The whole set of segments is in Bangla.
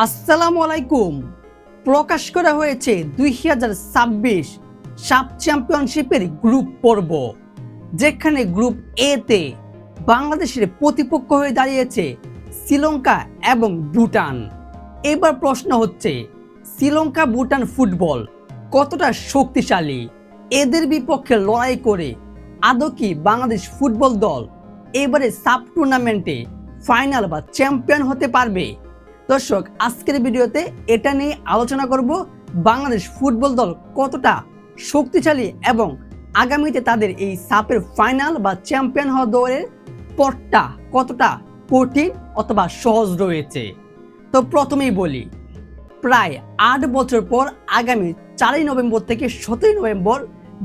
আসসালামু আলাইকুম। প্রকাশ করা হয়েছে 2026 সাফ চ্যাম্পিয়নশিপের গ্রুপ পর্ব, যেখানে গ্রুপ এ তে বাংলাদেশের প্রতিপক্ষ হয়ে দাঁড়িয়েছে শ্রীলঙ্কা এবং ভুটান। এবার প্রশ্ন হচ্ছে, শ্রীলঙ্কা ভুটান ফুটবল কতটা শক্তিশালী? এদের বিপক্ষে লড়াই করে আদৌ কি বাংলাদেশ ফুটবল দল এবারে সাব টুর্নামেন্টে ফাইনাল বা চ্যাম্পিয়ন হতে পারবে? দর্শক, আজকের ভিডিওতে এটা নিয়ে আলোচনা করব, বাংলাদেশ ফুটবল দল কতটা শক্তিশালী এবং আগামীতে তাদের এই সাপের ফাইনাল বা চ্যাম্পিয়ন হওয়া দৌড়ের পথটা কতটা কঠিন অথবা সহজ রয়েছে। তো প্রথমেই বলি, প্রায় 8 বছর পর আগামী 4 নভেম্বর থেকে 17 নভেম্বর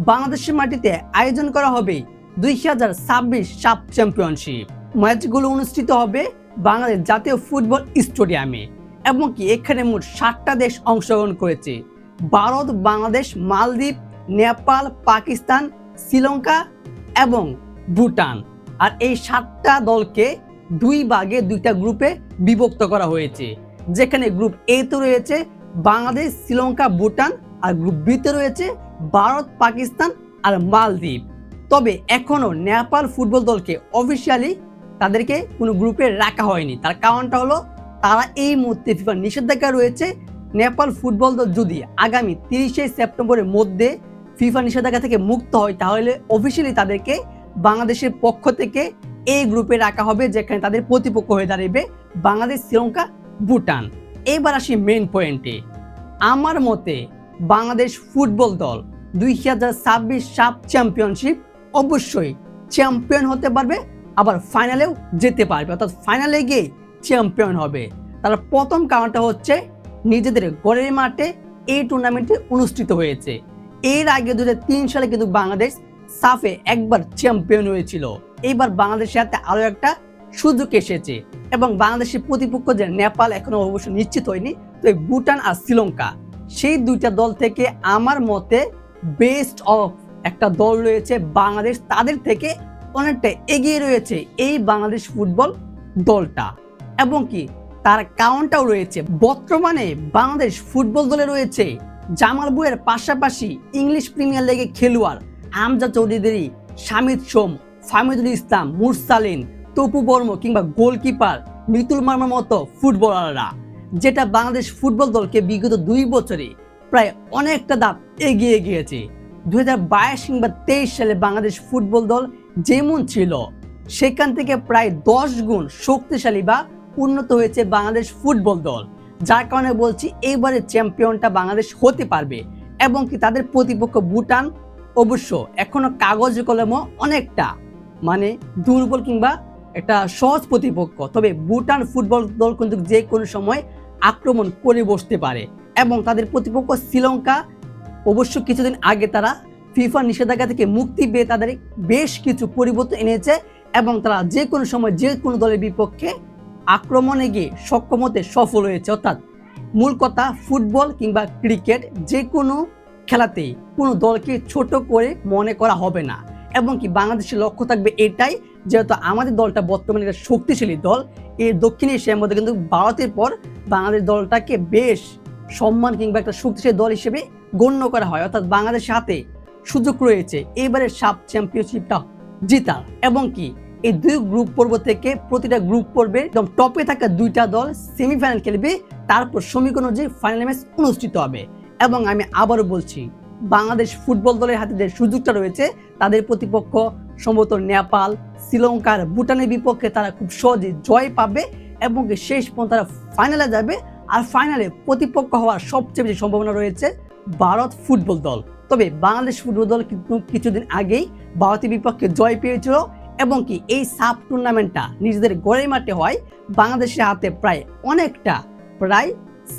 বাংলাদেশের মাটিতে আয়োজন করা হবে 2026 সাফ চ্যাম্পিয়নশিপ। ম্যাচগুলো অনুষ্ঠিত হবে বাংলাদেশ জাতীয় ফুটবল স্টেডিয়ামে এবং কি এখানে মোট 7টা দেশ অংশগ্রহণ করেছে: ভারত, বাংলাদেশ, মালদ্বীপ, নেপাল, পাকিস্তান, শ্রীলঙ্কা এবং ভুটান। আর এই 7টা দলকে 2 ভাগে 2টা গ্রুপে বিভক্ত করা হয়েছে, যেখানে গ্রুপ এ তে রয়েছে বাংলাদেশ, শ্রীলঙ্কা, ভুটান, আর গ্রুপ বি তে রয়েছে ভারত, পাকিস্তান আর মালদ্বীপ। তবে এখনো নেপাল ফুটবল দলকে অফিসিয়ালি তাদেরকে কোনো গ্রুপে রাখা হয়নি। তার কারণটা হলো, তারা এই মুহূর্তে ফিফা নিষেধাজ্ঞা রয়েছে। নেপাল ফুটবল দল যদি আগামী 30 সেপ্টেম্বরের মধ্যে ফিফা নিষেধাজ্ঞা থেকে মুক্ত হয়, তাহলে অফিসিয়ালি তাদেরকে বাংলাদেশের পক্ষ থেকে এই গ্রুপে রাখা হবে, যেখানে তাদের প্রতিপক্ষ হয়ে দাঁড়াবে বাংলাদেশ, শ্রীলঙ্কা, ভুটান। এবার আসি মেইন পয়েন্টে। আমার মতে বাংলাদেশ ফুটবল দল 2026 সাফ চ্যাম্পিয়নশিপ অবশ্যই চ্যাম্পিয়ন হতে পারবে, আবার ফাইনালেও যেতে পারবে, অর্থাৎ ফাইনালে গিয়ে চ্যাম্পিয়ন হবে। তার প্রথম কারণটা হচ্ছে, নিজেদের ঘরের মাঠে এই টুর্নামেন্টটি অনুষ্ঠিত হয়েছে। এর আগে 2003 সালে কিন্তু বাংলাদেশ সাফে একবার চ্যাম্পিয়ন হয়েছিল। এইবার বাংলাদেশের হাতে আরও একটা সুযোগ এসেছে এবং বাংলাদেশের প্রতিপক্ষ যে নেপাল এখনো অবশ্য নিশ্চিত হয়নি, তো ভুটান আর শ্রীলঙ্কা, সেই 2টা দল থেকে আমার মতে বেস্ট অফ একটা দল রয়েছে বাংলাদেশ, তাদের থেকে অনেকটা এগিয়ে রয়েছে এই বাংলাদেশ ফুটবল দলটা। এবং কি তার কারণটাও রয়েছে, বর্তমানে বাংলাদেশ ফুটবল দলে রয়েছে জামাল বুয়ের পাশাপাশি ইংলিশ প্রিমিয়ার লিগে খেলোয়াড় আমজাদ চৌধুরী, শামিদ সোম, ফাহমিদুল ইসলাম, মুরসালিন, তপু বর্ম কিংবা গোলকিপার মিতুল মার্মার মতো ফুটবলাররা, যেটা বাংলাদেশ ফুটবল দলকে বিগত 2 বছরে প্রায় অনেকটা ধাপ এগিয়ে গিয়েছে। 2022 কিংবা 23 সালে বাংলাদেশ ফুটবল দল যেমন ছিল, সেখান থেকে প্রায় 10 গুণ শক্তিশালী বা উন্নত হয়েছে বাংলাদেশ ফুটবল দল। যার কারণে বলছি, এইবারে চ্যাম্পিয়নটা বাংলাদেশ হতে পারবে। এবং কি তাদের প্রতিপক্ষ ভুটান অবশ্য এখনো কাগজ কলমও অনেকটা দুর্বল কিংবা একটা সহজ প্রতিপক্ষ, তবে ভুটান ফুটবল দল কিন্তু যে কোনো সময় আক্রমণ করে বসতে পারে। এবং তাদের প্রতিপক্ষ শ্রীলঙ্কা অবশ্য কিছুদিন আগে তারা ফিফা নিষেধাজ্ঞা থেকে মুক্তি পেয়ে তাদের বেশ কিছু পরিবর্তন এনেছে এবং তারা যে কোনো সময় যে কোনো দলের বিপক্ষে আক্রমণে গিয়ে সক্ষম হতে সফল হয়েছে। অর্থাৎ মূল কথা, ফুটবল কিংবা ক্রিকেট যে কোনো খেলাতেই কোনো দলকে ছোট করে মনে করা হবে না। এবং কি বাংলাদেশের লক্ষ্য থাকবে এটাই, যেহেতু আমাদের দলটা বর্তমানে একটা শক্তিশালী দল, এই দক্ষিণ এশিয়ার মধ্যে কিন্তু ভারতের পর বাংলাদেশ দলটাকে বেশ সম্মান কিংবা একটা শক্তিশালী দল হিসেবে গণ্য করা হয়। অর্থাৎ বাংলাদেশের হাতে সুযোগ রয়েছে এবারের সাফ চ্যাম্পিয়নশিপটা জিতার। এবং কি এই 2 গ্রুপ পর্ব থেকে প্রতিটা গ্রুপ পর্বে একদম টপে থাকা 2টা দল সেমিফাইনাল খেলবে, তারপর সমীকরণ অনুযায়ী ফাইনাল ম্যাচ অনুষ্ঠিত হবে। এবং আমি আবারও বলছি, বাংলাদেশ ফুটবল দলের হাতে যে সুযোগটা রয়েছে, তাদের প্রতিপক্ষ সম্ভবত নেপাল, শ্রীলঙ্কার, ভুটানের বিপক্ষে তারা খুব সহজে জয় পাবে এবং শেষ পর্যন্ত তারা ফাইনালে যাবে। আর ফাইনালে প্রতিপক্ষ হওয়ার সবচেয়ে বেশি সম্ভাবনা রয়েছে ভারত ফুটবল দল। তবে বাংলাদেশ ফুটবল দল কিন্তু কিছুদিন আগেই ভারতের বিপক্ষে জয় পেয়েছিল এবং কি এই সাফ টুর্নামেন্টটা নিজেদের ঘরের মাঠে হয়, বাংলাদেশের হাতে প্রায়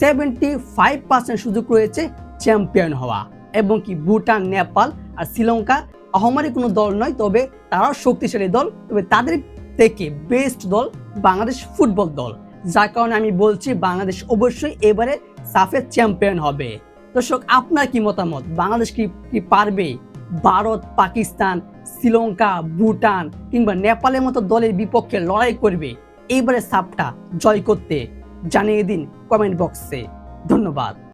75% সুযোগ রয়েছে চ্যাম্পিয়ন হওয়া। এবং কি ভুটান, নেপাল আর শ্রীলঙ্কা আহামরি কোনো দল নয়, তবে তারাও শক্তিশালী দল, তবে তাদের থেকে বেস্ট দল বাংলাদেশ ফুটবল দল। যার কারণে আমি বলছি বাংলাদেশ অবশ্যই এবারে সাফের চ্যাম্পিয়ন হবে। দর্শক, আপনার কি মতামত? বাংলাদেশ কি পারবে ভারত, পাকিস্তান, শ্রীলঙ্কা, ভুটান কিংবা নেপালের মতো দলের বিপক্ষে লড়াই করবে এইবারে সাফটা জয় করতে? জানিয়ে দিন কমেন্ট বক্সে। ধন্যবাদ।